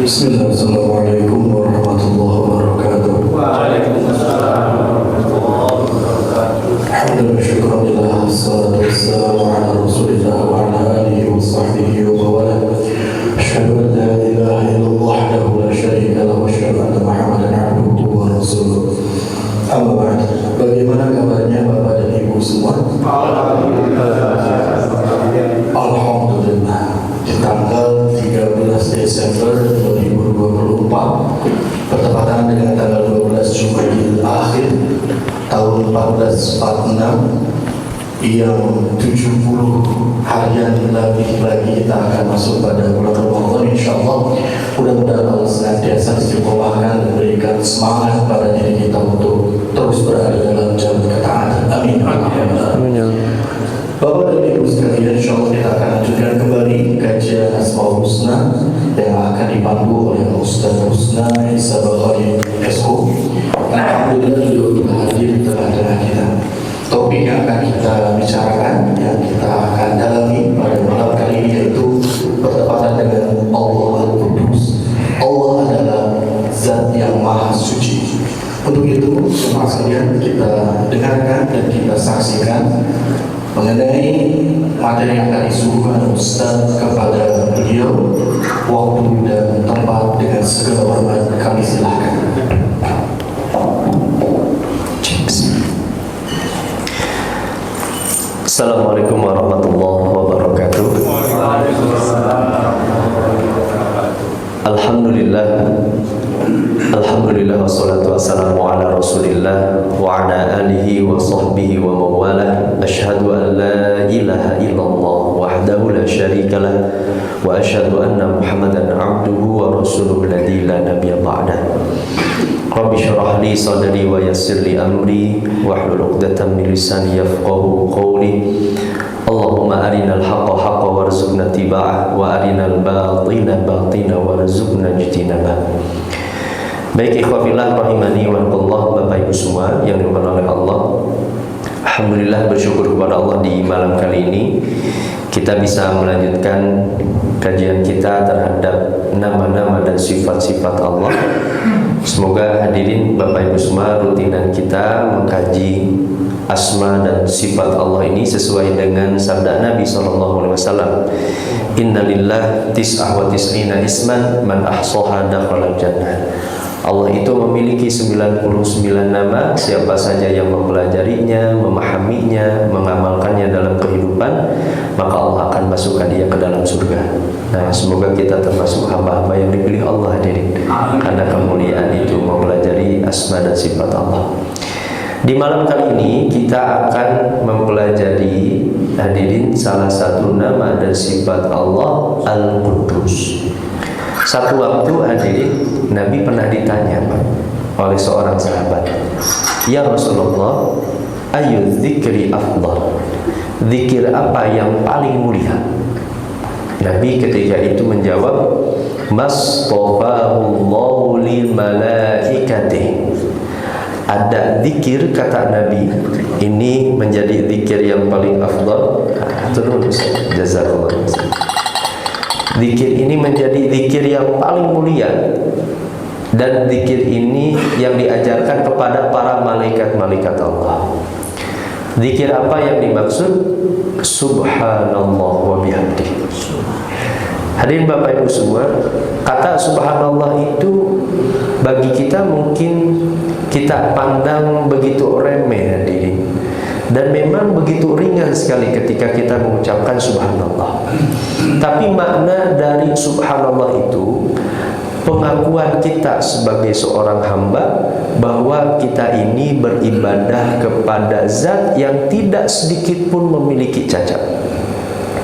Bismillahirrahmanirrahim. Warahmatullahi wabarakatuh. Waalaikumsalam warahmatullahi wabarakatuh. Alhamdulillah, syukurillah, wassalatu wassalamu ala rasulillah wa ala alihi wa sahbihi wa bawala. Asyhadu an la ilaha illallah wahdahu la syarika lahu wa asyhadu anna Muhammadan abduhu wa rasuluh. Amma ba'd. Bagaimana kabarnya Bapak dan Ibu semua? Alhamdulillah. Di tanggal 13 Desember 2024 bertepatan dengan tanggal 12 Jumadil Akhir tahun 1446 yang 70 harian lebih lagi kita akan masuk pada bulan Ramadan, insyaallah. Mudah-mudahan Allah senantiasa istiqomahkan dan berikan semangat pada diri kita untuk terus berada dalam jalan ketaatan. Amin. Bapak dan Ibu sekalian, insyaallah kita akan lanjutkan kembali kajian Asmaul Husna yang akan dipandu oleh Ustaz Husna Isa Bakhari SO. Alhamdulillah beliau hadir di tengah-tengah kita. Topik yang akan kita bicarakan, yang kita akan dalami pada malam kali ini yaitu bertepatan dengan Allah Al-Qudus. Allah adalah Zat yang Maha Suci. Untuk itu, semua sekalian kita dengarkan dan kita saksikan mengenai materi yang akan disuguhkan Ustaz kepada beliau. Waktu dan tempat dengan segala hormat kami silakan. Assalamualaikum warahmatullahi wabarakatuh. Alhamdulillah. Alhamdulillah wassalatu wassalamu ala Rasulillah wa ala alihi wa sahbihi wa mawalah. Asyhadu an la ilaha illallah wahdahu la syarikalah wa asyhadu anna Muhammadan abduhu wa rasuluhu alladzi la nabiyya ba'dah. Rabbi syrah li sadri wa yassir li amri wahlul 'uqdatam min lisani yafqahu qawli. Allahumma arinal haqqa haqqa warzuqna tiba'ah wa arinal batina batina warzuqna ijtinabah. Baik ikhwafillah rahimani wa Allah, Bapak Ibu semua yang dimuliakan oleh Allah. Alhamdulillah, bersyukur kepada Allah di malam kali ini kita bisa melanjutkan kajian kita terhadap nama-nama dan sifat-sifat Allah. Semoga hadirin Bapak Ibu semua rutinan kita mengkaji asma dan sifat Allah ini sesuai dengan sabda Nabi SAW. Innalillah tis'ah wa tis'ina isman man ahsaha dakhala jannah. Allah itu memiliki 99 nama. Siapa saja yang mempelajarinya, memahaminya, mengamalkannya dalam kehidupan, maka Allah akan masukkan dia ke dalam surga. Nah, semoga kita termasuk hamba-hamba yang dipilih Allah hadirin. Karena kemuliaan itu mempelajari asma dan sifat Allah. Di malam kali ini kita akan mempelajari hadirin salah satu nama dan sifat Allah, Al-Qudus. Satu waktu hadirin, Nabi pernah ditanya oleh seorang sahabat, "Ya Rasulullah, ayu dzikri afdal?" Zikir apa yang paling mulia? Nabi ketika itu menjawab, "Mastafahullahu lil malaikatih." Ada zikir, kata Nabi, ini menjadi zikir yang paling afdal. Terus jazakallah. Zikir ini menjadi zikir yang paling mulia, dan zikir ini yang diajarkan kepada para malaikat-malaikat Allah. Zikir apa yang dimaksud? Subhanallah wa bihamdih. Hadirin Bapak Ibu semua, kata subhanallah itu bagi kita mungkin kita pandang begitu remeh hadirin. Dan memang begitu ringan sekali ketika kita mengucapkan subhanallah. Tapi makna dari subhanallah itu pengakuan kita sebagai seorang hamba bahwa kita ini beribadah kepada zat yang tidak sedikit pun memiliki cacat.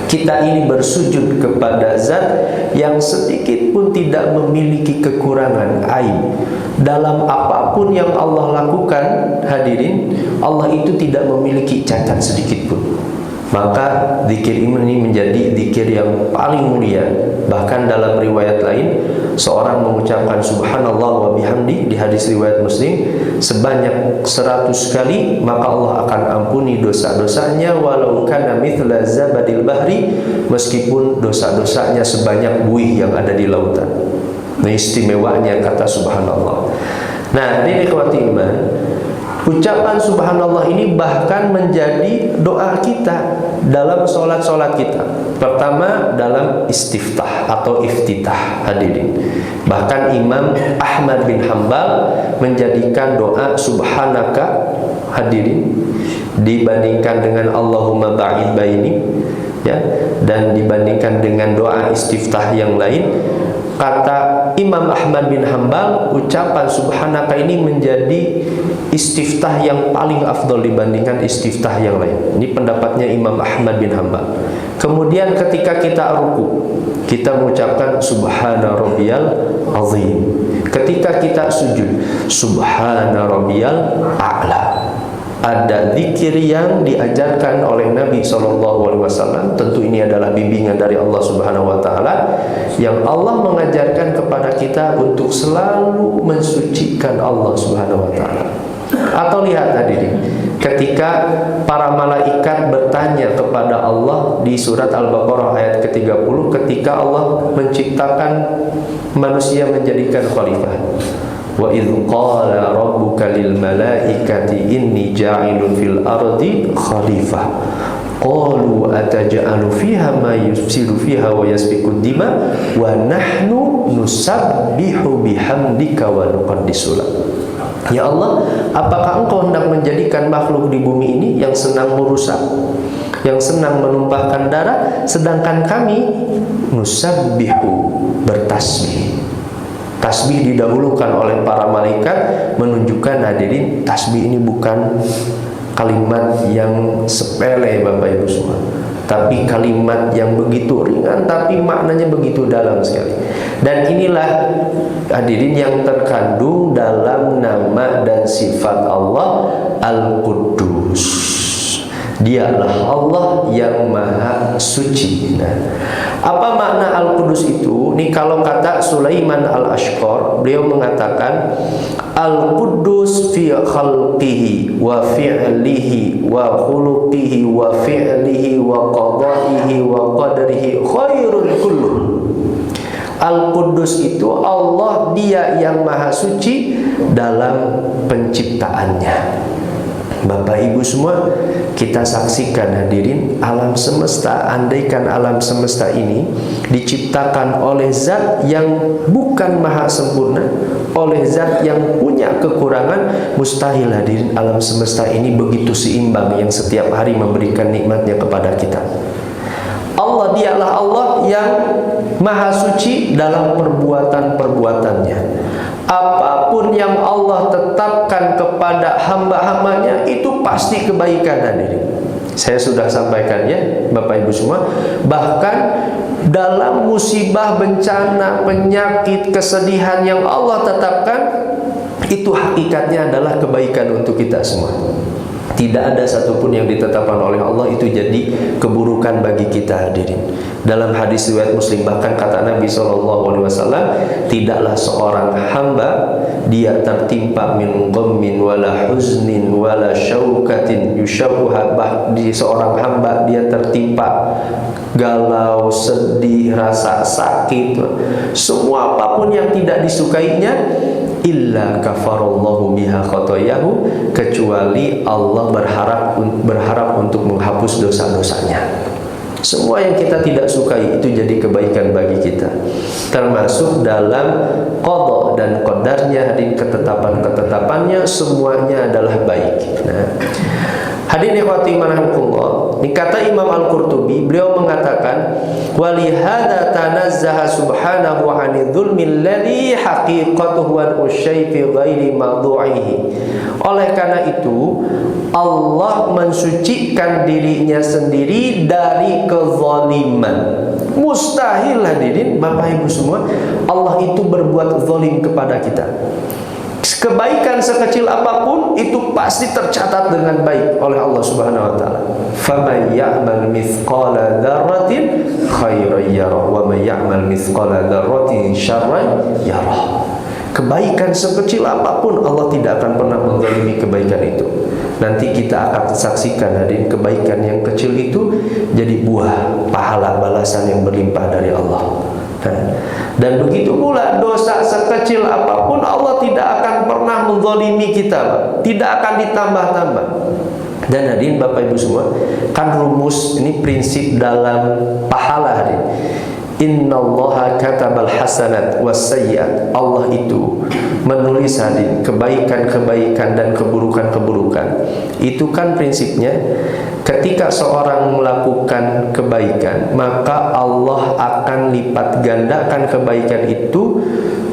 Kita ini bersujud kepada zat yang sedikit pun tidak memiliki kekurangan, aib. Dalam apapun yang Allah lakukan, hadirin, Allah itu tidak memiliki cacat sedikit pun. Maka zikir ini menjadi zikir yang paling mulia. Bahkan dalam riwayat lain, seorang mengucapkan subhanallah wa bihamdi di hadis riwayat Muslim sebanyak 100 kali, maka Allah akan ampuni dosa-dosanya walau kana mithla zabadil bahri, meskipun dosa-dosanya sebanyak buih yang ada di lautan. Nah, istimewanya kata subhanallah. Nah, ini ikhwati iman, ucapan subhanallah ini bahkan menjadi doa kita dalam sholat-sholat kita. Pertama dalam istiftah atau iftitah, hadirin. Bahkan Imam Ahmad bin Hanbal menjadikan doa subhanaka, hadirin, dibandingkan dengan Allahumma ba'id baini, ya, dan dibandingkan dengan doa istiftah yang lain, kata Imam Ahmad bin Hanbal, ucapan subhanaka ini menjadi istiftah yang paling afdol dibandingkan istiftah yang lain. Ini pendapatnya Imam Ahmad bin Hanbal. Kemudian ketika kita ruku, kita mengucapkan subhana rabbiyal azim. Ketika kita sujud, subhana rabbiyal a'la. Ada zikir yang diajarkan oleh Nabi SAW. Tentu ini adalah bimbingan dari Allah Subhanahu Wa Taala, yang Allah mengajarkan kepada kita untuk selalu mensucikan Allah Subhanahu Wa Taala. Atau lihat hadirin, ketika para malaikat bertanya kepada Allah di surat Al-Baqarah ayat ke-30, ketika Allah menciptakan manusia menjadikan khalifah. Wa idh qala rabbuka lil malaikati inni ja'ilun fil ardi khalifah. Qalu ataj'alu fiha ma yufsidu fiha wa yasfiku dima wa nahnu nusabbihu bihamdika wa nuqaddisu lak. Ya Allah, apakah Engkau hendak menjadikan makhluk di bumi ini yang senang merusak, yang senang menumpahkan darah, sedangkan kami nusabbihu, bertasbih. Tasbih didahulukan oleh para malaikat, menunjukkan hadirin, tasbih ini bukan kalimat yang sepele Bapak Ibu semua, tapi kalimat yang begitu ringan tapi maknanya begitu dalam sekali. Dan inilah hadirin yang terkandung dalam nama dan sifat Allah Al-Quddus. Dialah Allah yang maha suci. Nah, apa makna Al-Qudus itu? Nih kalau kata Sulaiman Al-Ashqar, beliau mengatakan Al-Qudus fi khalqihi wa fi'lihi wa khuluqihi wa fi'lihi wa qada'ihi wa qadrihi khairul kullu. Al-Qudus itu Allah, dia yang maha suci dalam penciptaannya. Bapak Ibu semua, kita saksikan hadirin, alam semesta, andaikan alam semesta ini diciptakan oleh zat yang bukan maha sempurna, oleh zat yang punya kekurangan, mustahil hadirin alam semesta ini begitu seimbang yang setiap hari memberikan nikmatnya kepada kita. Allah, dialah Allah yang maha suci dalam perbuatan-perbuatannya. Apapun yang Allah tetapkan kepada hamba-hambanya itu pasti kebaikan hadirin. Saya sudah sampaikan ya Bapak Ibu semua, bahkan dalam musibah, bencana, penyakit, kesedihan yang Allah tetapkan, itu hakikatnya adalah kebaikan untuk kita semua. Tidak ada satupun yang ditetapkan oleh Allah itu jadi keburukan bagi kita hadirin. Dalam hadis riwayat Muslim, bahkan kata Nabi SAW, tidaklah seorang hamba dia tertimpa min ghammin wala huznin wala syaukatin yusyauha, di seorang hamba dia tertimpa galau, sedih, rasa sakit, semua apapun yang tidak disukainya, illa kafarallahu biha khotoyahu, kecuali Allah berharap untuk menghapus dosa-dosanya. Semua yang kita tidak sukai itu jadi kebaikan bagi kita, termasuk dalam qada dan qadarnya, hadirin, ketetapan-ketetapannya semuanya adalah baik. Nah, hadirin ikhwati rahimakumullah, ini kata Imam Al-Qurtubi, beliau mengatakan walihada tanazzaha subhanahu 'anil dzulmi alladhi haqiqatuhu wa usyai fi ghairi mawdu'ihi. Oleh karena itu Allah mensucikan dirinya sendiri dari kezaliman. Mustahil hadirin Bapak Ibu semua Allah itu berbuat zalim kepada kita. Kebaikan sekecil apapun itu pasti tercatat dengan baik oleh Allah Subhanahu wa taala. Faman ya'mal mithqala dzarratin khairan yarah wa man ya'mal mithqala dzarratin syarran yarah. Kebaikan sekecil apapun Allah tidak akan pernah menzalimi kebaikan itu. Nanti kita akan saksikan hadirin kebaikan yang kecil itu jadi buah pahala balasan yang berlimpah dari Allah. Dan begitu pula dosa sekecil apapun Allah tidak akan pernah menzalimi kita, tidak akan ditambah-tambah. Dan hadirin Bapak Ibu semua, kan rumus ini prinsip dalam pahala hadirin. Innallaha katabal hasanat wassayyi'at. Allah itu menulis hadirin kebaikan-kebaikan dan keburukan-keburukan. Itu kan prinsipnya ketika seorang melakukan kebaikan, maka Allah akan lipat gandakan kebaikan itu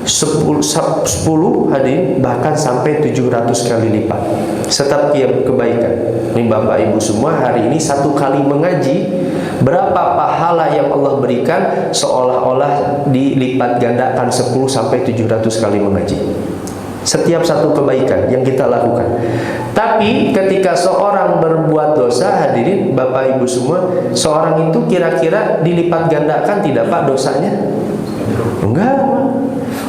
10 hadirin, bahkan sampai 700 kali lipat setiap kebaikan. Ini Bapak Ibu semua, hari ini satu kali mengaji, berapa pahala yang Allah berikan seolah-olah dilipat gandakan 10 sampai 700 kali mengaji. Setiap satu kebaikan yang kita lakukan. Tapi ketika seorang berbuat dosa, hadirin Bapak Ibu semua, seorang itu kira-kira dilipat gandakan tidak Pak dosanya? Enggak.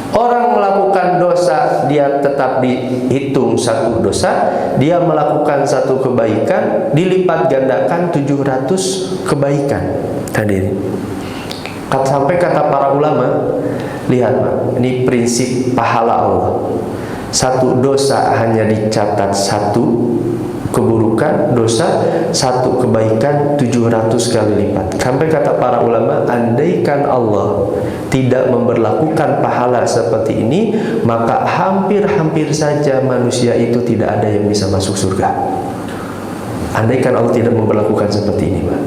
Orang melakukan dosa dia tetap dihitung satu dosa, dia melakukan satu kebaikan dilipat gandakan 700 kebaikan. Hadirin. Sampai kata para ulama, lihat Pak, ini prinsip pahala Allah. Satu dosa hanya dicatat satu keburukan, dosa satu kebaikan 700 kali lipat. Sampai kata para ulama, andaikan Allah tidak memberlakukan pahala seperti ini, maka hampir-hampir saja manusia itu tidak ada yang bisa masuk surga. Andaikan Allah tidak memberlakukan seperti ini, Pak.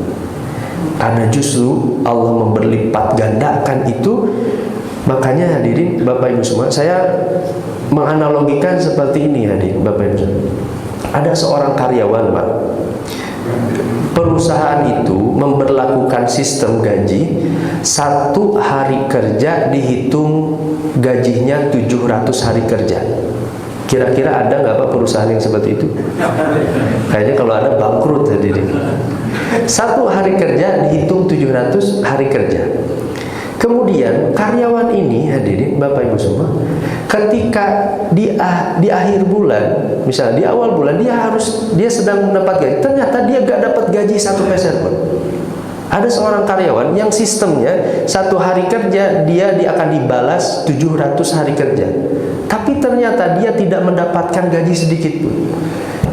Karena justru Allah memberlipat gandakan itu. Makanya hadirin Bapak Ibu semua, saya menganalogikan seperti ini hadirin Bapak Ibu semua. Ada seorang karyawan Pak, perusahaan itu memberlakukan sistem gaji, satu hari kerja dihitung gajinya 700 hari kerja. Kira-kira ada nggak Pak perusahaan yang seperti itu? Kayaknya kalau ada bangkrut hadirin. Satu hari kerja dihitung 700 hari kerja. Kemudian karyawan ini hadirin Bapak Ibu semua, ketika di akhir bulan, misalnya di awal bulan dia sedang mendapat gaji, ternyata dia gak dapat gaji 1 peser pun. Ada seorang karyawan yang sistemnya satu hari kerja dia akan dibalas 700 hari kerja, tapi ternyata dia tidak mendapatkan gaji sedikit pun.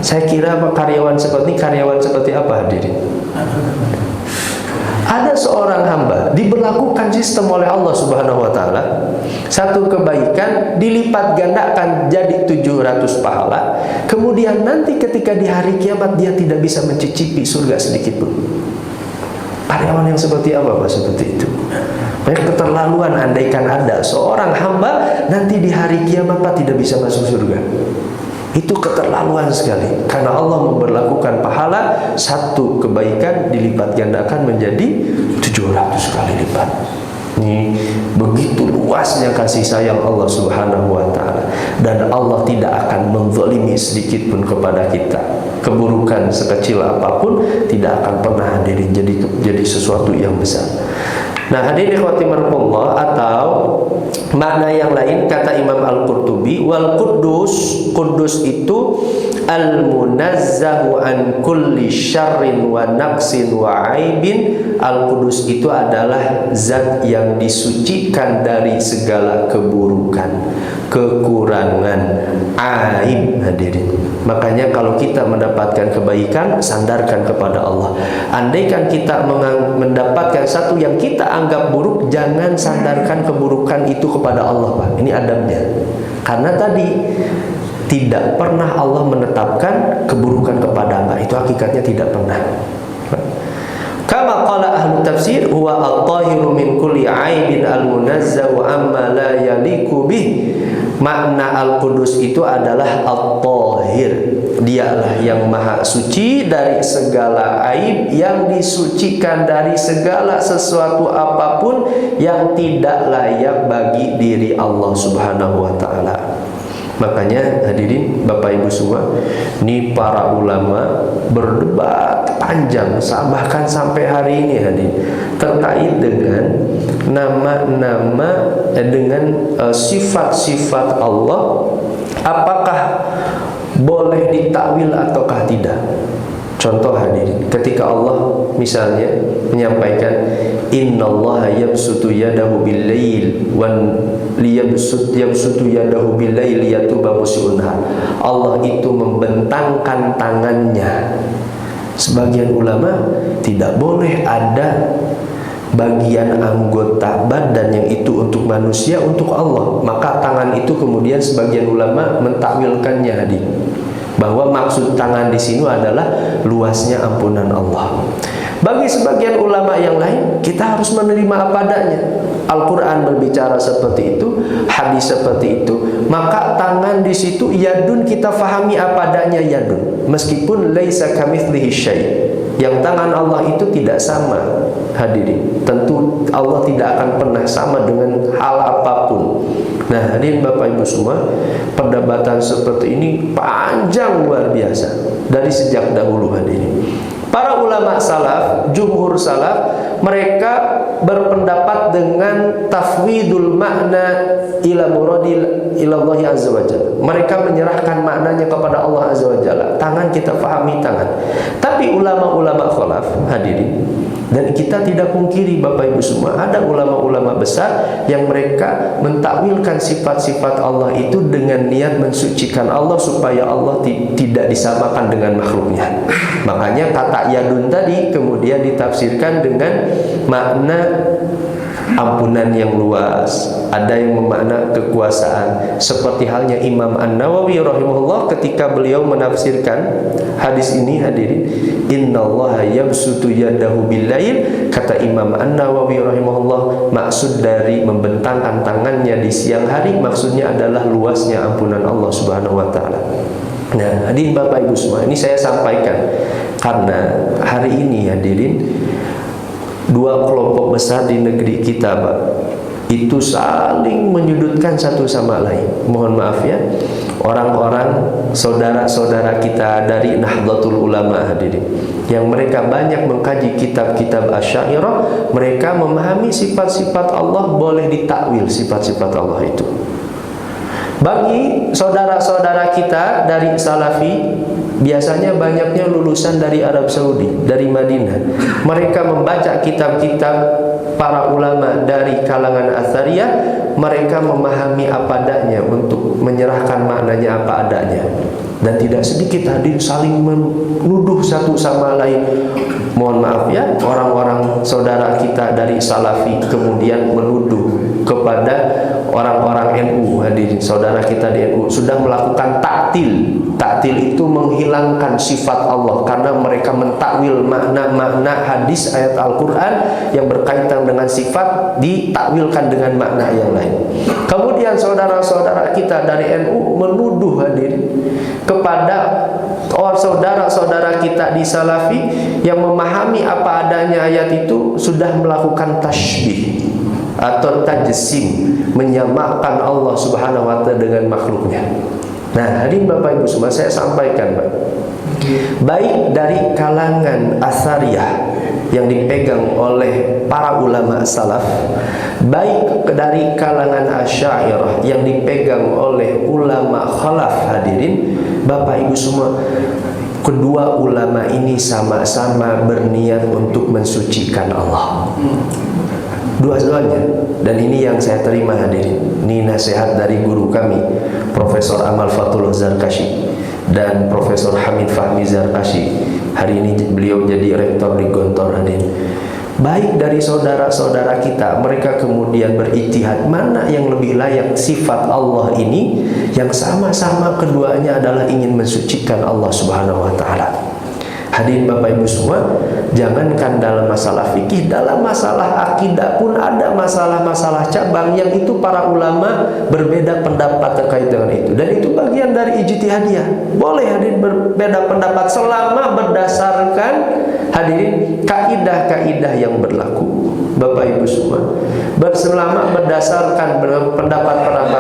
Saya kira karyawan seperti apa hadirin? Ada seorang hamba diberlakukan sistem oleh Allah Subhanahu wa taala, satu kebaikan dilipat gandakan jadi 700 pahala. Kemudian nanti ketika di hari kiamat dia tidak bisa mencicipi surga sedikit pun. Karyawan yang seperti apa Pak seperti itu? Banyak keterlaluan. Andaikan ada seorang hamba nanti di hari kiamat Pak tidak bisa masuk surga. Itu keterlaluan sekali. Karena Allah memberlakukan pahala, satu kebaikan dilipat gandakan menjadi 700 kali lipat. Ini begitu luasnya kasih sayang Allah Subhanahu wa taala, dan Allah tidak akan menzalimi sedikit pun kepada kita. Keburukan sekecil apapun tidak akan pernah hadirin jadi sesuatu yang besar. Nah, hadirin ikhwati marhamullah, atau makna yang lain kata Imam Al-Qurtubi, wal Quddus itu al-munazzahu an kulli syarrin wa naqsin wa aibin. Al-Quddus itu adalah zat yang disucikan dari segala keburukan, kekurangan, aib hadirin. Makanya kalau kita mendapatkan kebaikan, sandarkan kepada Allah. Andaikan kita mendapatkan satu yang kita anggap buruk, jangan sandarkan keburukan itu kepada Allah Pak. Ini adabnya. Karena tadi tidak pernah Allah menetapkan keburukan kepada hamba. Itu hakikatnya tidak pernah. Kama qala ahlu tafsir, huwa at-tahiru min kulli aibin al-munazzahu amma la yaliku bih. Makna Al-Qudus itu adalah at-tahir. Dialah yang maha suci dari segala aib, yang disucikan dari segala sesuatu apapun yang tidak layak bagi diri Allah Subhanahu wa taala. Makanya hadirin Bapak Ibu semua, ini para ulama berdebat panjang bahkan sampai hari ini hadirin terkait dengan nama-nama dengan sifat-sifat Allah, apakah boleh ditakwil ataukah tidak. Contoh hadirin, ketika Allah misalnya menyampaikan innallaha yabsutu yadahu bil-lail yabsutu yadahu bil-lail liyatuba musiunha. Allah itu membentangkan tangannya. Sebagian ulama tidak boleh ada bagian anggota badan yang itu untuk manusia untuk Allah. Maka tangan itu kemudian sebagian ulama mentakwilkannya hadirin, bahwa maksud tangan di sini adalah luasnya ampunan Allah. Bagi sebagian ulama yang lain, kita harus menerima apa adanya. Al-Quran berbicara seperti itu, hadis seperti itu, maka tangan di situ yadun, kita fahami apa adanya yadun, meskipun laisa kamitslihi syai'. Yang tangan Allah itu tidak sama hadirin. Tentu Allah tidak akan pernah sama dengan hal apapun. Nah hadirin Bapak Ibu semua, perdebatan seperti ini panjang luar biasa dari sejak dahulu hadirin. Para ulama salaf, jumhur salaf, mereka berpendapat dengan tafwidul makna ila muradil ilallahi azza wa jalla. Mereka menyerahkan maknanya kepada Allah azza wa jalla. Tangan kita fahami tangan. Tapi ulama-ulama khalaf hadirin, dan kita tidak pungkiri Bapak Ibu semua, ada ulama-ulama besar yang mereka mentakwilkan sifat-sifat Allah itu dengan niat mensucikan Allah supaya Allah tidak disamakan dengan makhluknya. Makanya kata yadun tadi kemudian ditafsirkan dengan makna ampunan yang luas, ada yang memakna kekuasaan. Seperti halnya Imam An-Nawawi rahimahullah ketika beliau menafsirkan hadis ini hadirin, innallaha yabsutu yadahu bil-lail, kata Imam An-Nawawi rahimahullah, maksud dari membentangkan tangannya di siang hari maksudnya adalah luasnya ampunan Allah Subhanahu wa taala. Nah, hadirin Bapak Ibu semua, ini saya sampaikan karena hari ini hadirin dua kelompok besar di negeri kita, Pak, itu saling menyudutkan satu sama lain. Mohon maaf ya, orang-orang saudara-saudara kita dari Nahdlatul Ulama hadirin, yang mereka banyak mengkaji kitab-kitab Asy'ariyah, mereka memahami sifat-sifat Allah boleh ditakwil sifat-sifat Allah itu. Bagi saudara-saudara kita dari Salafi, biasanya banyaknya lulusan dari Arab Saudi, dari Madinah. Mereka membaca kitab-kitab para ulama dari kalangan Athariyah, mereka memahami apa adanya untuk menyerahkan maknanya apa adanya. Dan tidak sedikit hadir saling menuduh satu sama lain. Mohon maaf ya, orang-orang saudara kita dari Salafi kemudian menuduh kepada orang-orang NU, hadirin saudara kita di NU sudah melakukan taktil. Taktil itu menghilangkan sifat Allah karena mereka mentakwil makna-makna hadis ayat Al-Quran yang berkaitan dengan sifat ditakwilkan dengan makna yang lain. Kemudian saudara-saudara kita dari NU menuduh hadirin kepada saudara-saudara kita di Salafi yang memahami apa adanya ayat itu sudah melakukan tasybih atau tajsim, menyamakan Allah Subhanahu wa taala dengan makhluknya. Nah, hadirin Bapak Ibu semua, saya sampaikan, Pak, baik dari kalangan Athariyah yang dipegang oleh para ulama salaf, baik dari kalangan Asy'ariyah yang dipegang oleh ulama khalaf, hadirin Bapak Ibu semua, kedua ulama ini sama-sama berniat untuk mensucikan Allah. Dua-duanya. Dan ini yang saya terima hadirin, ini nasihat dari guru kami Profesor Amal Fathullah Zarkashi dan Profesor Hamid Fahmi Zarkashi. Hari ini beliau jadi rektor di Gontor hadirin. Baik dari saudara-saudara kita, mereka kemudian berijtihad mana yang lebih layak sifat Allah ini, yang sama-sama keduanya adalah ingin mensucikan Allah Subhanahu wa taala. Hadirin Bapak Ibu semua, jangankan dalam masalah fikih, dalam masalah akidah pun ada masalah-masalah cabang yang itu para ulama berbeda pendapat terkait dengan itu. Dan itu bagian dari ijtihadiyah. Boleh hadirin berbeda pendapat selama berdasarkan hadirin kaidah-kaidah yang berlaku. Bapak Ibu semua, selama berdasarkan pendapat-pendapat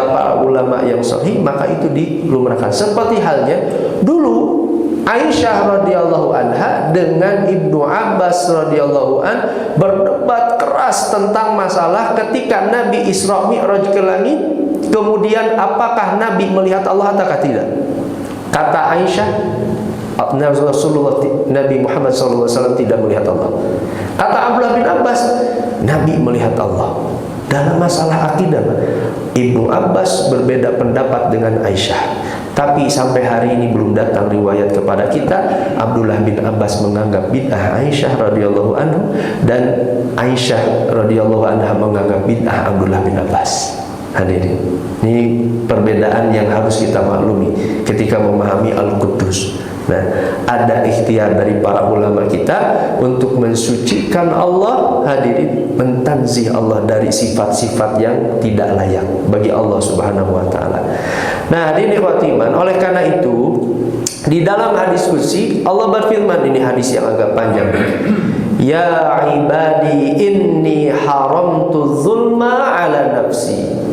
para ulama yang sahih, maka itu dilumrahkan. Seperti halnya dulu Aisyah radhiyallahu anha dengan Ibnu Abbas radhiyallahu an berdebat keras tentang masalah ketika Nabi Isra Mi'raj ke langit, kemudian apakah Nabi melihat Allah ataukah tidak. Kata Aisyah, Nabi Muhammad SAW tidak melihat Allah. Kata Abdullah bin Abbas, Nabi melihat Allah. Dalam masalah akidah, Ibnu Abbas berbeda pendapat dengan Aisyah. Tapi sampai hari ini belum datang riwayat kepada kita Abdullah bin Abbas menganggap bid'ah Aisyah radhiyallahu anhu dan Aisyah radhiyallahu anha menganggap bid'ah Abdullah bin Abbas. Hadirin, ini perbedaan yang harus kita maklumi ketika memahami Al-Quddus. Nah, ada ikhtiar dari para ulama kita untuk mensucikan Allah, hadirin, mentanzih Allah dari sifat-sifat yang tidak layak bagi Allah Subhanahu wa taala. Nah, hadirin ikhwati iman, oleh karena itu di dalam hadis qudsi Allah berfirman, ini hadis yang agak panjang. Ya ibadi inni haramtu zulma ala nafsi.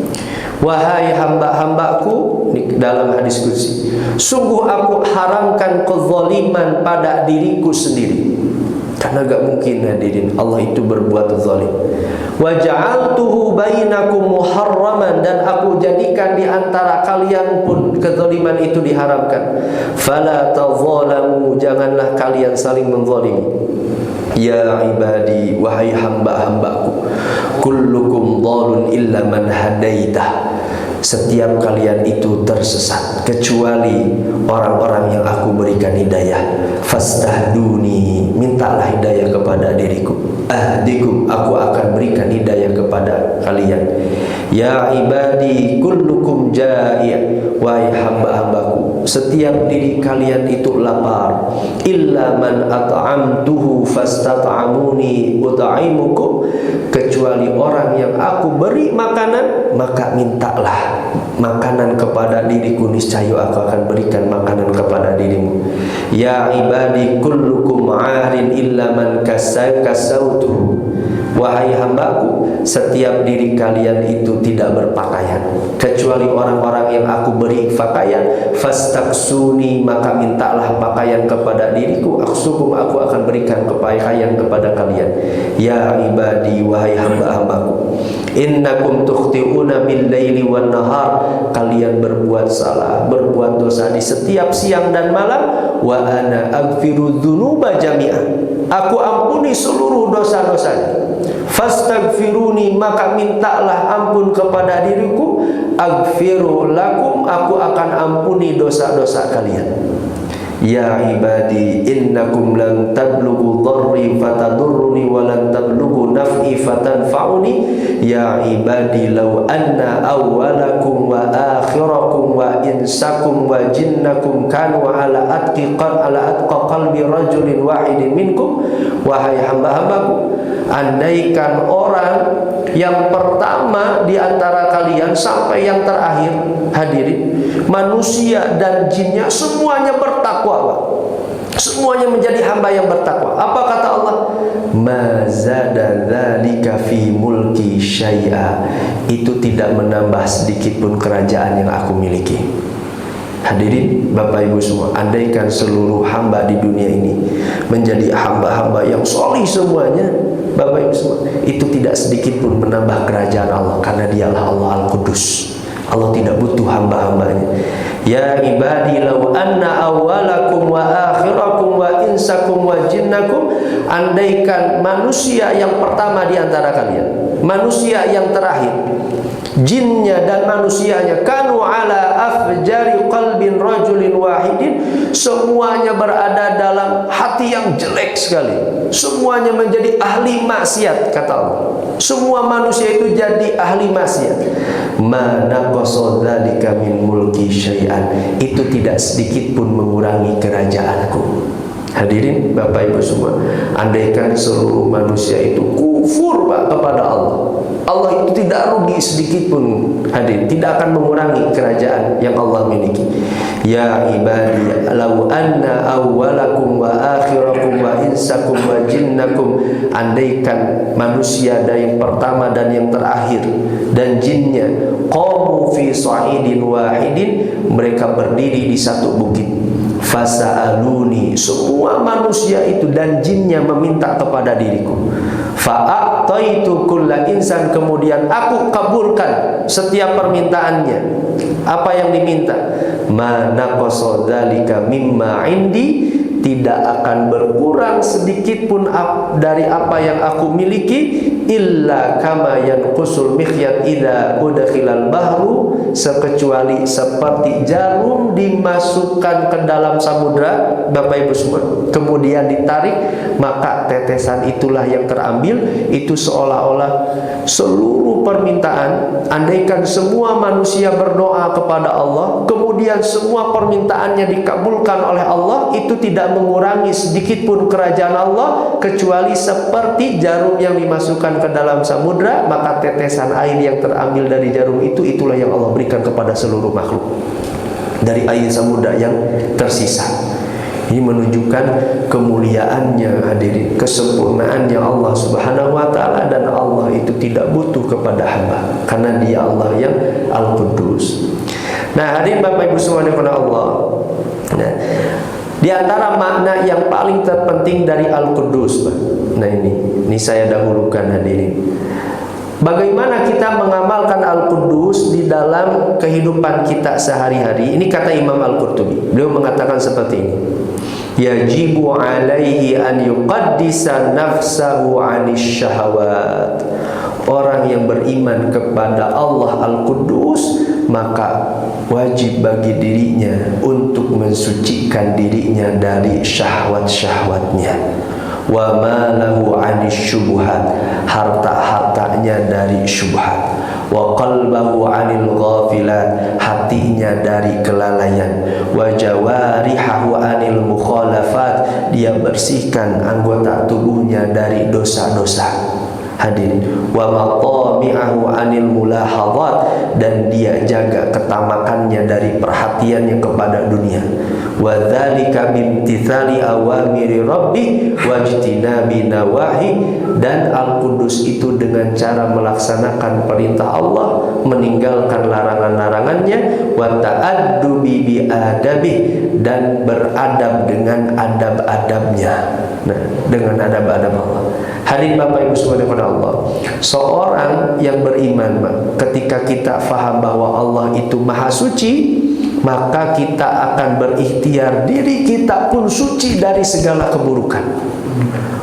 Wahai hamba-hambaku, dalam hadis qudsi, sungguh aku haramkan kezaliman pada diriku sendiri. Karena gak mungkin hadirin Allah itu berbuat zalim. Wa ja'altuhu bainakum muharraman, dan aku jadikan di antara kalian pun kezaliman itu diharamkan. Fala tadzalamu, janganlah kalian saling menzalimi. Ya ibadi, wahai hamba-hambaku, kullukum dhalun illa man hadaitah. Setiap kalian itu tersesat kecuali orang-orang yang aku berikan hidayah. Fastahduni, mintalah hidayah kepada diriku. Ahdikum, aku akan berikan hidayah kepada kalian. Ya ibadi kullukum ja'i', wahai hamba-hambaku, setiap diri kalian itu lapar. Illa man at'amtuhu fastat'amuni ut'imukum, kecuali orang yang aku beri makanan, maka mintalah makanan kepada diriku, niscaya aku akan berikan makanan kepada dirimu. Ya ibadi kullukum 'arin illa man kasautuhu, wahai hambaku, setiap diri kalian itu tidak berpakaian kecuali orang-orang yang aku beri pakaian. Fastaksuni, maka mintalah pakaian kepada diriku. Aksukum, aku akan berikan pakaian kepada kalian. Ya ibadi, wahai hamba-hambaku, innakum tukhti'una bil laili wan nahar, kalian berbuat salah, berbuat dosa di setiap siang dan malam. Wa ana aghfiru dzunuba jami'an, aku ampuni seluruh dosa-dosanya. Fastaghfiruni, maka mintalah ampun kepada diriku. Aghfiru lakum, aku akan ampuni dosa-dosa kalian. Ya ibadi innakum lan tablughu dharri fatadurruni wa lan tablughu naf'i fatanfa'uni. Ya ibadi law anna awwalakum wa akhirakum wa insakum wa jinnakum kanu ala atqa qalbi rajulin wahidin minkum. Wahai hamba-hambaku, andaikan orang yang pertama di antara kalian sampai yang terakhir, hadirin, manusia dan jinnya semuanya bertakwa, semuanya menjadi hamba yang bertakwa. Apa kata Allah? Ma zada dzalika fi mulki syai'a, itu tidak menambah sedikit pun kerajaan yang aku miliki. Hadirin Bapak Ibu semua, andaikan seluruh hamba di dunia ini menjadi hamba-hamba yang solih semuanya, Bapak Ibu semua, itu tidak sedikit pun menambah kerajaan Allah, karena dialah Allah Al-Quddus. Allah tidak butuh hamba-hambanya. Ya ibadi law anna awwalakum wa akhirakum wa insakum wa jinnakum, andaikan manusia yang pertama di antara kalian, manusia yang terakhir, jinnya dan manusianya, kanu ala afjari qalbin rajulin wahidin, semuanya berada dalam hati yang jelek sekali, semuanya menjadi ahli maksiat, kata Allah. Semua manusia itu jadi ahli maksiat. Ma naqasa dzalika min mulki syai'an, itu tidak sedikit pun mengurangi kerajaanku. Hadirin Bapak Ibu semua, andaikan seluruh manusia itu kufur Pak kepada Allah, Allah itu tidak rugi sedikit pun. Hadirin, tidak akan mengurangi kerajaan yang Allah miliki. Ya ibadi law anna awwalakum wa akhirakum wa insakum wa jinnakum, andaikan manusia dari yang pertama dan yang terakhir dan jinnya, qamu fi sa'idin wahidin, mereka berdiri di satu bukit, fasa'aluni, semua manusia itu dan jinnya meminta kepada diriku, fa'ataitu kulla insan, kemudian aku kabulkan setiap permintaannya. Apa yang diminta? Ma naqasa dzalika mimma indi, tidak akan berkurang sedikit pun dari apa yang aku miliki, illa kama yanqusul mikhyat idza udkhilal bahru, sekecuali seperti jarum dimasukkan ke dalam samudra Bapak Ibu semua, kemudian ditarik, maka tetesan itulah yang terambil. Itu seolah-olah seluruh permintaan, andaikan semua manusia berdoa kepada Allah, kemudian semua permintaannya dikabulkan oleh Allah, itu tidak mengurangi sedikit pun kerajaan Allah, kecuali seperti jarum yang dimasukkan ke dalam samudra, maka tetesan air yang terambil dari jarum itu, itulah yang Allah berikan kepada seluruh makhluk dari air samudra yang tersisa. Ini menunjukkan kemuliaannya, hadirin, kesempurnaannya Allah Subhanahu wa taala, dan Allah itu tidak butuh kepada hamba karena Dia Allah yang Al-Quddus. Nah, hadirin Bapak Ibu semua yang Allah. Nah, di antara makna yang paling terpenting dari Al-Quddus, nah ini saya dahulukan, hadirin. Bagaimana kita mengamalkan Al-Quddus di dalam kehidupan kita sehari-hari? Ini kata Imam Al-Qurtubi. Beliau mengatakan seperti ini. Yajibu alaihi an yuqaddisa nafsahu 'anis syahawat. Orang yang beriman kepada Allah Al-Quddus, maka wajib bagi dirinya untuk mensucikan dirinya dari syahwat-syahwatnya. Wa ma lahu 'anis syubhat, harta-hartanya dari syubhat. Wa qalbahu 'anil ghafilat, hatinya dari kelalaian. Wa jawarihahu 'anil mukhalafat, dia bersihkan anggota tubuhnya dari dosa-dosa. Hadirin, wa matami'ahu 'anil mulahadhat, dan dia jaga ketamakannya dari perhatiannya kepada dunia. Wa dzalika bimtithali awamiri rabbih wajtinabi nawahi, dan Al-Quddus itu dengan cara melaksanakan perintah Allah, meninggalkan larangan-larangannya, wa ta'addubi bi adabi, dan beradab dengan adab-adabnya. Nah, dengan adab-adab Allah. Hadirin Bapak Ibu semua kepada Allah, seorang yang beriman, ketika kita faham bahwa Allah itu maha suci, maka kita akan berikhtiar diri kita pun suci dari segala keburukan.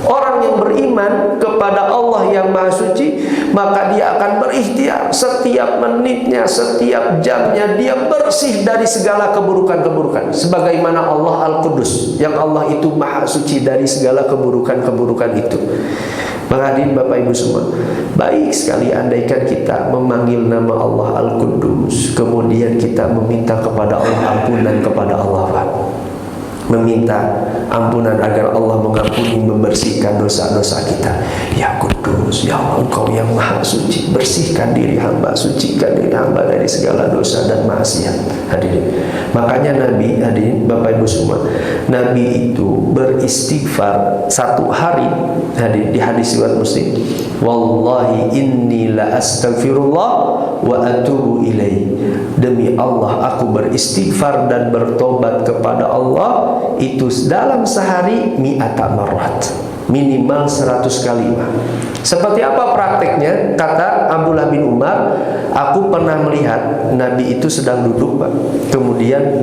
Orang yang beriman kepada Allah yang maha suci, maka dia akan berikhtiar setiap menitnya, setiap jamnya, dia bersih dari segala keburukan-keburukan. Sebagaimana Allah Al-Quddus, yang Allah itu maha suci dari segala keburukan-keburukan itu. Hadirin Bapak Ibu semua, baik sekali andaikan kita memanggil nama Allah Al-Quddus, kemudian kita meminta kepada Allah ampunan kepada Allah, Pak. Meminta ampunan agar Allah mengampuni, membersihkan dosa-dosa kita. Ya Quddus, ya Allah, Engkau yang maha suci, bersihkan diri hamba, sucikan diri hamba dari segala dosa dan maksiat. Hadirin, makanya Nabi, hadirin Bapak Ibu semua, Nabi itu beristighfar satu hari, hadirin, di hadis riwayat Muslim, wallahi inni la astaghfirullah wa atubu ilaih, demi Allah aku beristighfar dan bertobat kepada Allah itu dalam sehari mi'ata marrat, minimal 100 kali. Seperti apa prakteknya? Kata Abdullah bin Umar, aku pernah melihat Nabi itu sedang duduk, Pak. Kemudian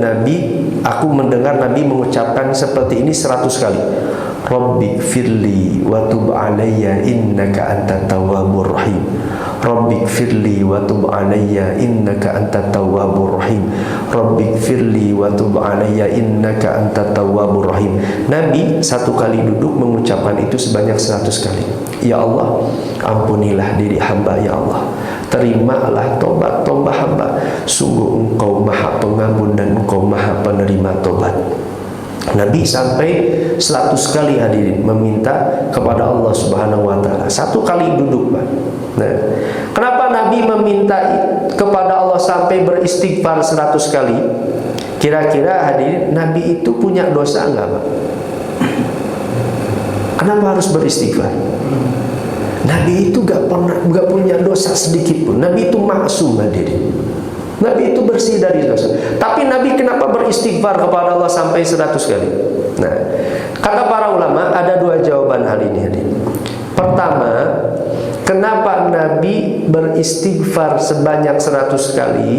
aku mendengar Nabi mengucapkan seperti ini 100 kali. Rabbi firli wa tub alayya innaka antat tawwabur rahim. Rabbi firli wa tub alayya innaka antat tawwabur rahim. Rabbi firli wa tub alayya innaka antat tawwabur rahim. Nabi satu kali duduk mengucapkan itu sebanyak 100 kali. Ya Allah, ampunilah diri hamba, ya Allah, terimalah tobat hamba. Sungguh Engkau maha pengampun dan Engkau maha penerima tobat. Nabi sampai 100 kali hadirin meminta kepada Allah Subhanahu wa taala. Satu kali duduk, Pak. Nah, kenapa Nabi meminta kepada Allah sampai beristighfar 100 kali? Kira-kira hadirin, Nabi itu punya dosa enggak, Pak? Kenapa harus beristighfar? Nabi itu gak punya dosa sedikit pun. Nabi itu maksum, hadirin. Nabi itu bersih dari dosa. Tapi Nabi kenapa beristighfar kepada Allah sampai 100 kali? Nah, kata para ulama ada dua jawaban hal ini, hadirin. Pertama, kenapa Nabi beristighfar sebanyak 100 kali?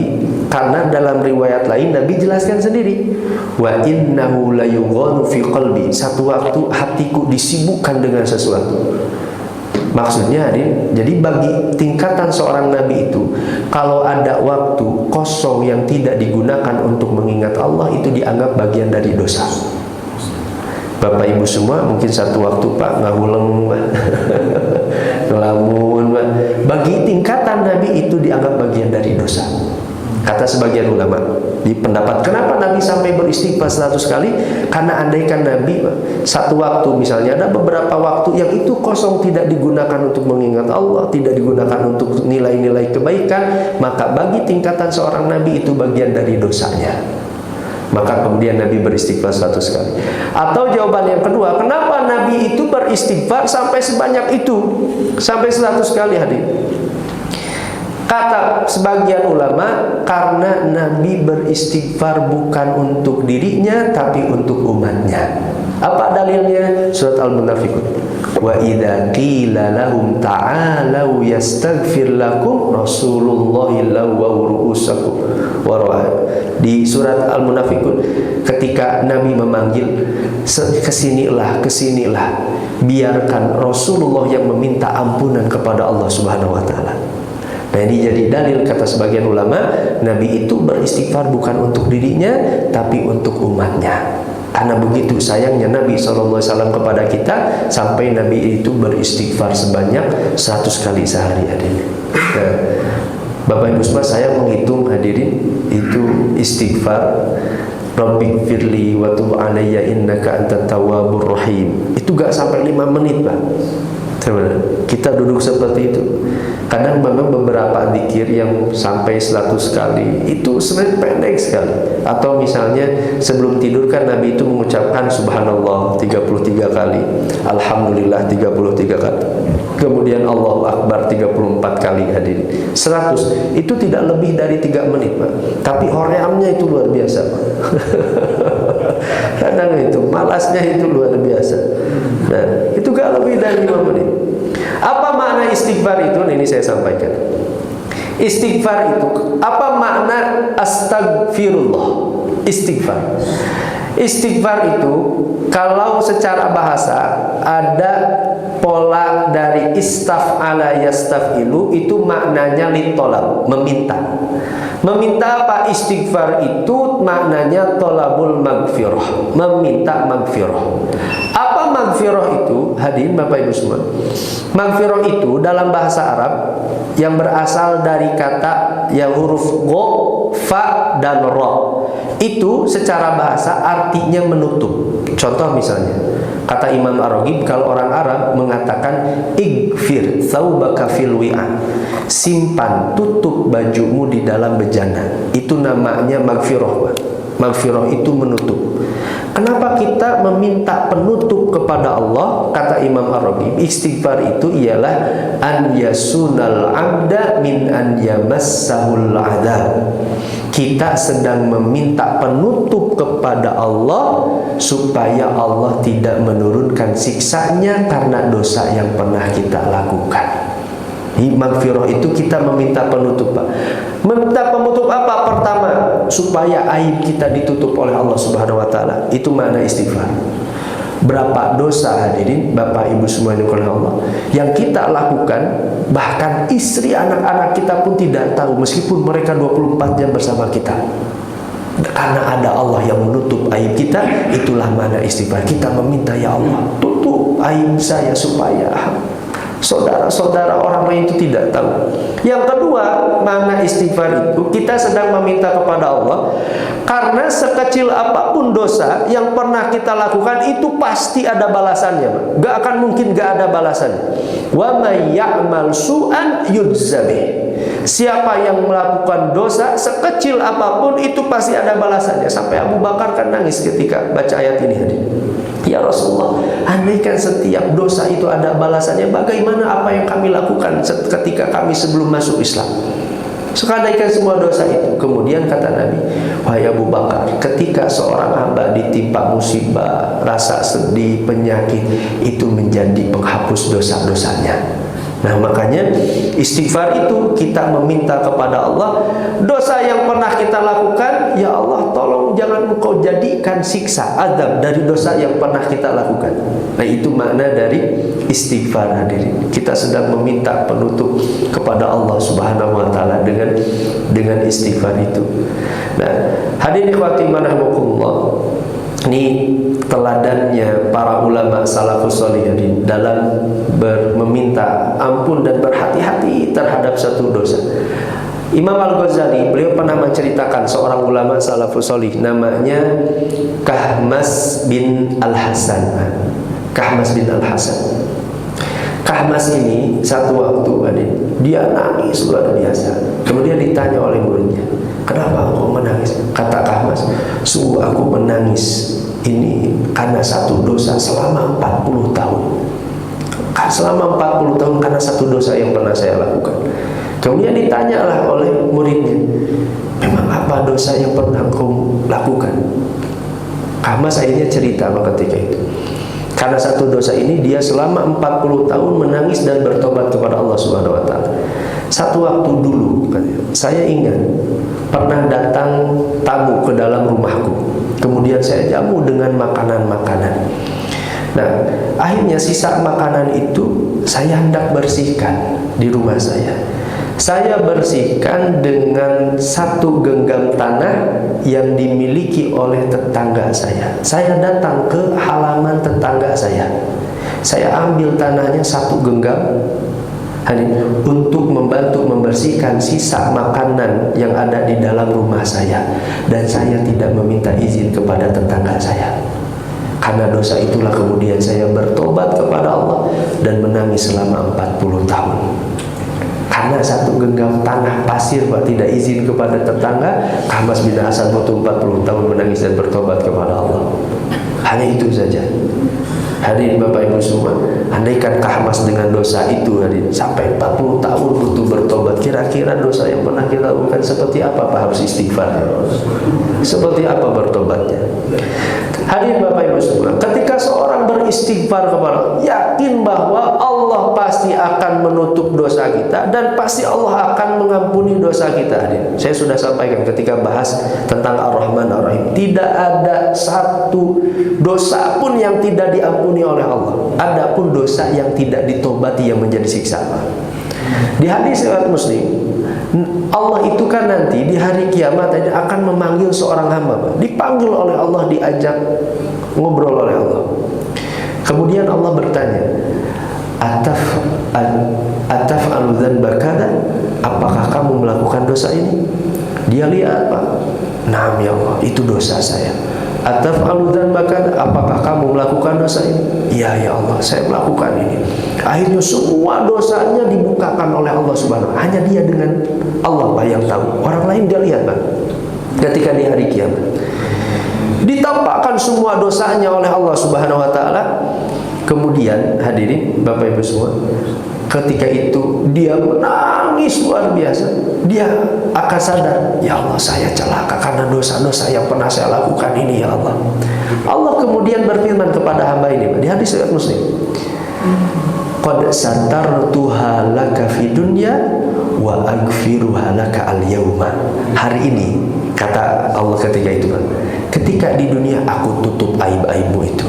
Karena dalam riwayat lain Nabi jelaskan sendiri, wa innahu layughanu fi qalbi. Satu waktu hatiku disibukkan dengan sesuatu. Maksudnya, jadi bagi tingkatan seorang nabi itu, kalau ada waktu kosong yang tidak digunakan untuk mengingat Allah, itu dianggap bagian dari dosa. Bapak ibu semua mungkin satu waktu, Pak, ngahuleng, Pak, ngelamun, Pak. Bagi tingkatan nabi itu dianggap bagian dari dosa. Kata sebagian ulama di pendapat, kenapa Nabi sampai beristighfar 100 kali? Karena andaikan Nabi satu waktu, misalnya ada beberapa waktu yang itu kosong, tidak digunakan untuk mengingat Allah, tidak digunakan untuk nilai-nilai kebaikan, maka bagi tingkatan seorang Nabi itu bagian dari dosanya. Maka kemudian Nabi beristighfar 100 kali. Atau jawaban yang kedua, kenapa Nabi itu beristighfar sampai sebanyak itu, sampai 100 kali, hadir? Kata sebagian ulama, karena Nabi beristighfar bukan untuk dirinya, tapi untuk umatnya. Apa dalilnya? Surat Al-Munafiqun. Wa idza qila lahum ta'alu yastaghfir lakum Rasulullahi lawaw ru'usakum wa di surat Al-Munafiqun, ketika Nabi memanggil, kesinilah, kesinilah, biarkan Rasulullah yang meminta ampunan kepada Allah Subhanahu wa taala. Nah, ini jadi dalil kata sebagian ulama, Nabi itu beristighfar bukan untuk dirinya, tapi untuk umatnya. Karena begitu sayangnya Nabi SAW kepada kita, sampai Nabi itu beristighfar sebanyak 100 kali sehari, hadirin. Nah, Bapak Ibu semua, saya menghitung, hadirin, itu istighfar Rabbi firli wa tub alayya innaka antat tawwabur rahim. Itu gak sampai 5 menit, Pak. Kita duduk seperti itu. Kadang memang beberapa zikir yang sampai 100 kali itu sebenarnya pendek sekali. Atau misalnya sebelum tidur kan Nabi itu mengucapkan Subhanallah 33 kali, Alhamdulillah 33 kali, kemudian Allahu Akbar 34 kali, hadirin. 100 itu tidak lebih dari 3 menit, Pak. Tapi horeamnya itu luar biasa, Pak. Kadang itu malasnya itu luar biasa. Nah, itu gak lebih dari 5 menit. Apa makna istighfar itu? Ini saya sampaikan. Istighfar itu, apa makna astagfirullah? Istighfar. Istighfar itu kalau secara bahasa ada pola dari istaf'ala yastaf'ilu, itu maknanya litolab, meminta. Meminta apa? Istighfar itu maknanya tolabul magfirah, meminta magfirah. Apa magfirah itu? Hadirin Bapak Ibu semua, magfirah itu dalam bahasa Arab yang berasal dari kata yang huruf go, fa, dan ro. Itu secara bahasa artinya menutup. Contoh misalnya, kata Imam Ar-Raghib, kalau orang Arab mengatakan igfir thawbaka fil wi'an, simpan, tutup bajumu di dalam bejana. Itu namanya magfirah. Magfirah itu menutup. Kenapa kita meminta penutup kepada Allah? Kata Imam Ar-Raghib, istighfar itu ialah an yasunal abda min an yamassahul adab. Kita sedang meminta penutup kepada Allah supaya Allah tidak menurunkan siksanya karena dosa yang pernah kita lakukan. Magfirah itu kita meminta penutup, Pak. Meminta penutup apa? Pertama, supaya aib kita ditutup oleh Allah Subhanahu wa taala. Itu makna istighfar. Berapa dosa, hadirin Bapak Ibu semuanya oleh Allah yang kita lakukan, bahkan istri anak-anak kita pun tidak tahu, meskipun mereka 24 jam bersama kita. Karena ada Allah yang menutup aib kita. Itulah makna istighfar. Kita meminta, ya Allah, tutup aib saya supaya Saudara-saudara orang lain itu tidak tahu. Yang kedua, makna istighfar itu kita sedang meminta kepada Allah, karena sekecil apapun dosa yang pernah kita lakukan itu pasti ada balasannya. Gak akan mungkin gak ada balasannya. Wa may ya'mal su'an yujzabih. Siapa yang melakukan dosa sekecil apapun itu pasti ada balasannya. Sampai Abu Bakar kan nangis ketika baca ayat ini. Ya Rasulullah, andaikan setiap dosa itu ada balasannya, bagaimana apa yang kami lakukan ketika kami sebelum masuk Islam? Sekadaikan semua dosa itu. Kemudian kata Nabi, wahai Abu Bakar, ketika seorang hamba ditimpa musibah, rasa sedih, penyakit, itu menjadi penghapus dosa-dosanya. Nah, makanya istighfar itu kita meminta kepada Allah, dosa yang pernah kita lakukan, ya Allah tolong jangan Engkau jadikan siksa, azab dari dosa yang pernah kita lakukan. Nah, itu makna dari istighfar, hadirin. Kita sedang meminta penutup kepada Allah Subhanahu wa taala dengan istighfar itu. Nah, hadirin ikhwati rahimakumullah, ini teladannya para ulama salafus shalihin dalam meminta ampun dan berhati-hati terhadap satu dosa. Imam Al-Ghazali, beliau pernah menceritakan seorang ulama salafus shalih namanya Kahmas bin Al-Hasan. Kahmas bin Al-Hasan. Kahmas ini satu waktu dia nangis luar biasa. Kemudian ditanya oleh muridnya, kenapa engkau menangis? Kata Kahmas, sungguh aku menangis ini karena satu dosa selama 40 tahun. Selama 40 tahun karena satu dosa yang pernah saya lakukan. Kemudian ditanyalah oleh muridnya, memang apa dosa yang pernah engkau lakukan? Kahmas akhirnya cerita ketika itu. Karena satu dosa ini dia selama 40 tahun menangis dan bertobat kepada Allah Subhanahu wa taala. Satu waktu dulu saya ingat pernah datang tamu ke dalam rumahku. Kemudian saya jamu dengan makanan-makanan. Nah, akhirnya sisa makanan itu saya hendak bersihkan di rumah saya. Saya bersihkan dengan satu genggam tanah yang dimiliki oleh tetangga saya. Saya datang ke halaman tetangga saya. Saya ambil tanahnya satu genggam untuk membantu membersihkan sisa makanan yang ada di dalam rumah saya. Dan saya tidak meminta izin kepada tetangga saya. Karena dosa itulah kemudian saya bertobat kepada Allah dan menangis selama 40 tahun. Karena satu genggam tanah pasir Pak tidak izin kepada tetangga, Kahmas bin Hasan butuh 40 tahun menangis dan bertobat kepada Allah. Hanya itu saja. Hadirin Bapak Ibu semua, andaikan Kahmas dengan dosa itu sampai 40 tahun butuh bertobat, kira-kira dosa yang pernah kita lakukan seperti apa Pak harus istighfar? Seperti apa bertobatnya? Hadirin Bapak Ibu semua, ketika seorang beristighfar kepada Allah, yakin bahwa Allah pasti akan menutup dosa kita dan pasti Allah akan mengampuni dosa kita. Hadirin, saya sudah sampaikan ketika bahas tentang Ar-Rahman Ar-Rahim, tidak ada satu dosa pun yang tidak diampuni oleh Allah. Adapun dosa yang tidak ditobati yang menjadi siksa. Di hadis riwayat Muslim, Allah itu kan nanti di hari kiamat akan memanggil seorang hamba. Dipanggil oleh Allah, diajak ngobrol oleh Allah. Kemudian Allah bertanya, Ataf'alu dzanba kada? Apakah kamu melakukan dosa ini? Dia lihat, Pak. Naam ya Allah, itu dosa saya. Ataf'alu dzanba kada? Apakah kamu melakukan dosa ini? Iya ya Allah, saya melakukan ini. Akhirnya semua dosanya dibukakan oleh Allah Subhanahu wa taala. Hanya dia dengan Allah Pak yang tahu. Orang lain dia lihat Pak. Ketika di hari kiamat ditampakkan semua dosanya oleh Allah Subhanahu wa taala. Kemudian hadirin Bapak Ibu semua, ketika itu dia menangis luar biasa. Dia akan sadar, ya Allah saya celaka karena dosa-dosa yang pernah saya lakukan ini ya Allah. Allah kemudian berfirman kepada hamba ini di hadis riwayat Muslim, qad satartuha laka fid dunya wa aghfiruha laka al-yauma. Hari ini kata Allah ketika itu kan, ketika di dunia aku tutup aib-aibmu itu.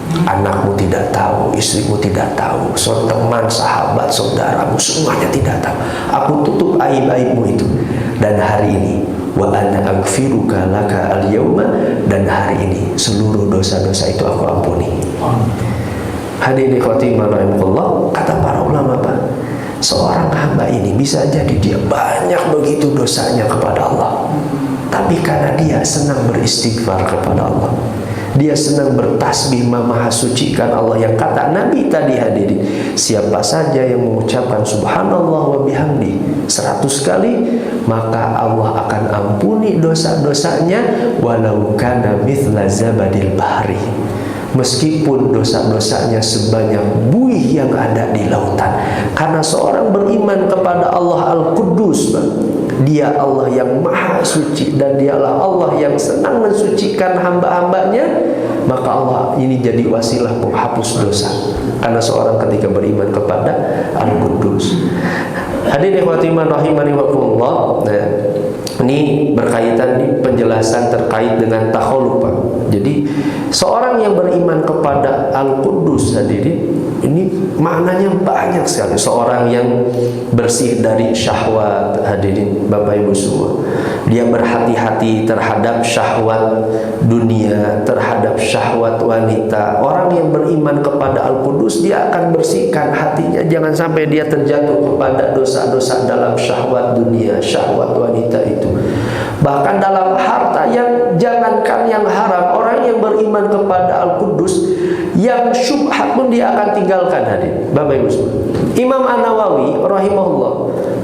Anakmu tidak tahu, istrimu tidak tahu, teman, sahabat, saudaramu semuanya tidak tahu. Aku tutup aib-aibmu itu. Dan hari ini wa ana aghfiruka laka al-yauma, dan hari ini seluruh dosa-dosa itu aku ampuni. Hadirin khotimah rahimakumullah, kata para ulama, Pak, seorang hamba ini bisa jadi dia banyak begitu dosanya kepada Allah, tapi karena dia senang beristighfar kepada Allah, dia senang bertasbih maha sucikan Allah, yang kata Nabi tadi, hadirin, siapa saja yang mengucapkan subhanallah wa bihamdi 100 kali, maka Allah akan ampuni dosa-dosanya walau kana mithla zabadil bahri, meskipun dosa-dosanya sebanyak buih yang ada di lautan. Karena seorang beriman kepada Allah Al-Quddus, dia Allah yang maha suci, dan dialah Allah yang senang mensucikan hamba-hambanya, maka Allah ini jadi wasilah penghapus dosa. Karena seorang ketika beriman kepada Al-Quddus. Hadirin khotimah rahimani wa rahimakumullah. Nah, ini berkaitan nih penjelasan terkait dengan takhalluf, Pak. Jadi seorang yang beriman kepada Al-Quddus, hadirin, ini maknanya banyak sekali. Seorang yang bersih dari syahwat, hadirin Bapak Ibu semua. Dia berhati-hati terhadap syahwat dunia, terhadap syahwat wanita. Orang yang beriman kepada Al-Quddus, dia akan bersihkan hatinya, jangan sampai dia terjatuh kepada dosa-dosa dalam syahwat dunia, syahwat wanita itu. Bahkan dalam harta, yang jangankan yang haram, orang yang beriman kepada Al-Quddus, yang syubhat pun dia akan tinggalkan, hadirin Bapak Ibu semua. Imam An-Nawawi rahimahullah,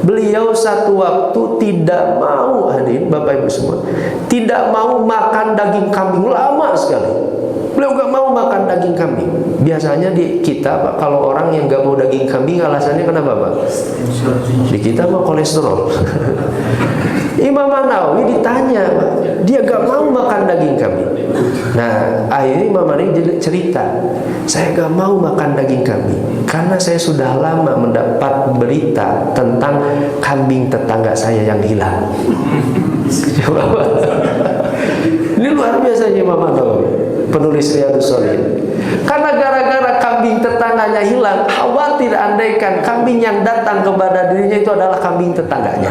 beliau satu waktu tidak mau, hadirin Bapak Ibu semua, tidak mau makan daging kambing lama sekali. Beliau gak mau makan daging kambing. Biasanya di kita, Pak, kalau orang yang gak mau daging kambing, alasannya kenapa, Pak? Di kita, Pak, kolesterol. Imam An-Nawawi ditanya, Pak, dia gak mau makan daging kambing. Nah, akhirnya Imam An-Nawawi cerita, saya gak mau makan daging kambing karena saya sudah lama mendapat berita tentang kambing tetangga saya yang hilang. Ini luar biasa Imam An-Nawawi, penulis Riyadhus Shalihin. Karena gara-gara kambing tetangganya hilang, khawatir andaikan kambing yang datang kepada dirinya itu adalah kambing tetangganya.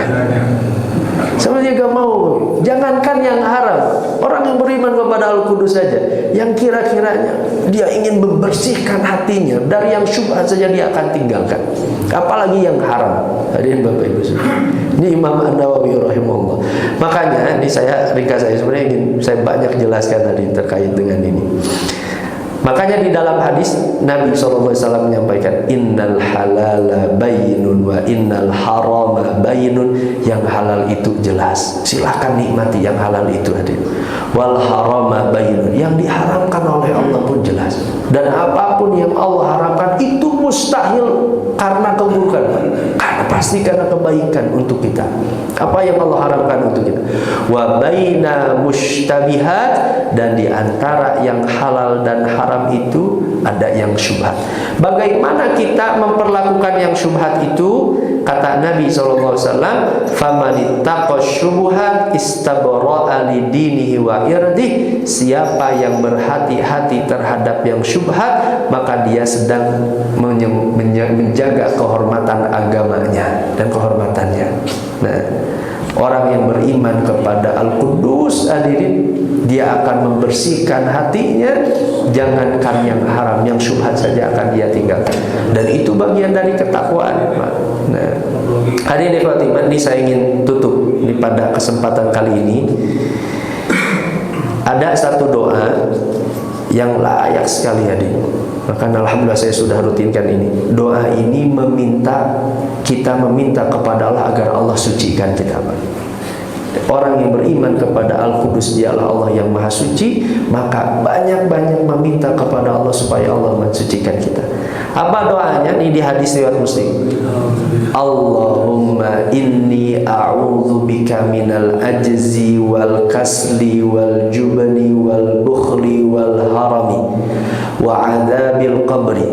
Sama dia gak mau. Jangankan yang haram, orang yang beriman kepada Al-Quddus saja, yang kira-kiranya dia ingin membersihkan hatinya dari yang syubhat saja dia akan tinggalkan, apalagi yang haram. Hadirin Bapak Ibu, ini Imam An-Nawawi rahimahullah. Makanya ini saya ringkas, saya sebenarnya ingin saya banyak jelaskan tadi terkait dengan ini. Makanya di dalam hadis Nabi SAW menyampaikan, innal halala bayyinun wa innal harama bayyinun. Yang halal itu jelas, silahkan nikmati yang halal itu, hadir. Wal harama bayyinun, yang diharamkan oleh Allah pun jelas. Dan apapun yang Allah haramkan itu mustahil karena keburukan, karena pasti karena kebaikan untuk kita. Apa yang Allah haramkan untuk kita? Wa baina mushtabihat, dan di antara yang halal dan haram itu ada yang syubhat. Bagaimana kita memperlakukan yang syubhat itu? Kata Nabi SAW, famanittaqas syubhat istabra'a lidinihi wa irdih. Siapa yang berhati-hati terhadap yang syubhat, maka dia sedang menjaga kehormatan agamanya dan kehormatannya. Nah, orang yang beriman kepada Al-Quddus, hadirin, dia akan membersihkan hatinya, jangankan yang haram, yang syubhat saja akan dia tinggalkan. Dan itu bagian dari ketakwaan, Pak. Nah, hadirin khotimah, ini saya ingin tutup ini pada kesempatan kali ini. Ada satu doa yang layak sekali, hadirin. Maka alhamdulillah saya sudah rutinkan ini. Doa ini kita meminta kepada Allah agar Allah sucikan kita, Pak. Orang yang beriman kepada Al-Quddus, dialah Allah yang maha suci, maka banyak-banyak meminta kepada Allah supaya Allah mensucikan kita. Apa doanya? Ini di hadis riwayat Muslim. Allahumma inni a'udzubika minal ajzi wal kasli wal jubni wal bukhli wal harami wa adzabil qabri.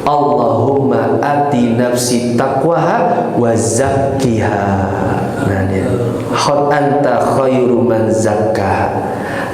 Allahumma ati nafsi taqwaha wa zakkiha. Nah, dia. Anta khairu man zakkaha,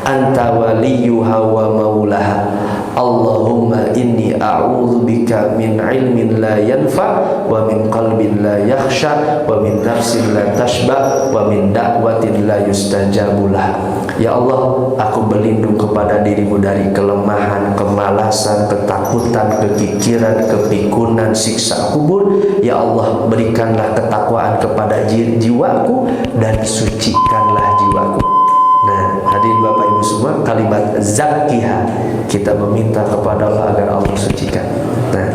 anta waliyuha wa maulaha. Allahumma inni a'udzubika min ilmin la yanfa wa min qalbin la yakhsha wa min nafsin la tashba wa min da'watin la yustajabulah. Ya Allah, aku berlindung kepada dirimu dari kelemahan, kemalasan, ketakutan, kekikiran, kepikunan, siksa kubur. Ya Allah, berikanlah ketakwaan kepada jiwaku dan sucikanlah jiwaku. Nah, hadirin Bapak Ibu semua, kalimat zakkiha kita meminta kepada Allah agar Allah sucikan. Nah,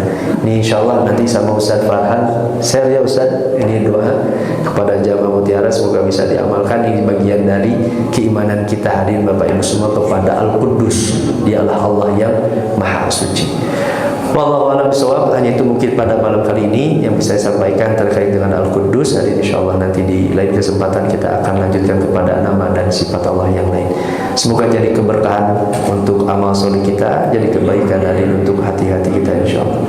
ini insya Allah nanti sama Ustaz Farhan share ya Ustaz, ini doa kepada jamaah Mutiara semoga bisa diamalkan. Ini bagian dari keimanan kita hadirin Bapak Ibu semua kepada Al-Quddus. Dialah Allah yang Maha Suci. Wallahu a'lam bishawab. Hanya itu mungkin pada malam kali ini yang bisa saya sampaikan terkait dengan Al-Quddus. Hari ini insyaallah nanti di lain kesempatan kita akan lanjutkan kepada nama dan sifat Allah yang lain. Semoga jadi keberkahan untuk amal soleh kita, jadi kebaikan dari untuk hati-hati kita insyaallah.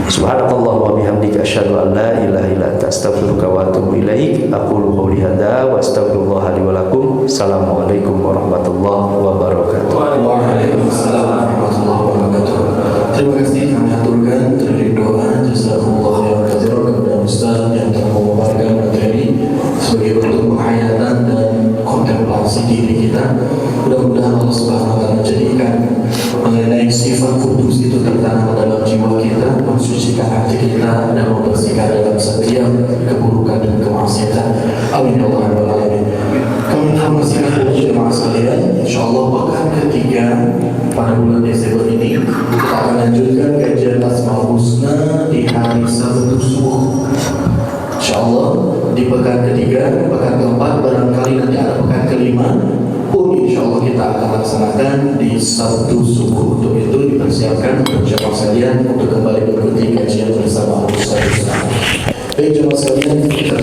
Subhanakallah wa bihamdika asyhadu an la ilaha illa anta astaghfiruka wa atubu ilaik. Aqulu qouli hadza wa astaghfirullah li wa lakum. Assalamualaikum warahmatullahi wabarakatuh. Waalaikumsalam warahmatullahi wabarakatuh. Terima kasih kami aturkan dari doa jazakumullah khairan katsiran kepada Ustaz yang telah memaparkan materi sebagai bentuk penghayatan dan kontemplasi diri kita. Mudah-mudahan Allah Subhanahu wa taala menjadikan mengenai sifat kudus itu tertanam dalam jiwa kita, mensucikan hati kita dan membersihkan dalam setiap keburukan dan kemaksiatan. Amin ya Allah rabbal alamin. Kami informasikan kepada jemaah sekalian, insyaallah pekan ketiga pada bulan Desember ini kita akan lanjutkan kajian Asmaul Husna di hari Sabtu subuh. Insyaallah di pekan ketiga, pekan keempat, barangkali nanti ada pekan kelima pun insyaallah kita akan laksanakan di Sabtu subuh. Untuk itu dipersiapkan jemaah sekalian untuk kembali mengikuti kajian bersama Ustaz Husna. Baik jemaah sekalian, kita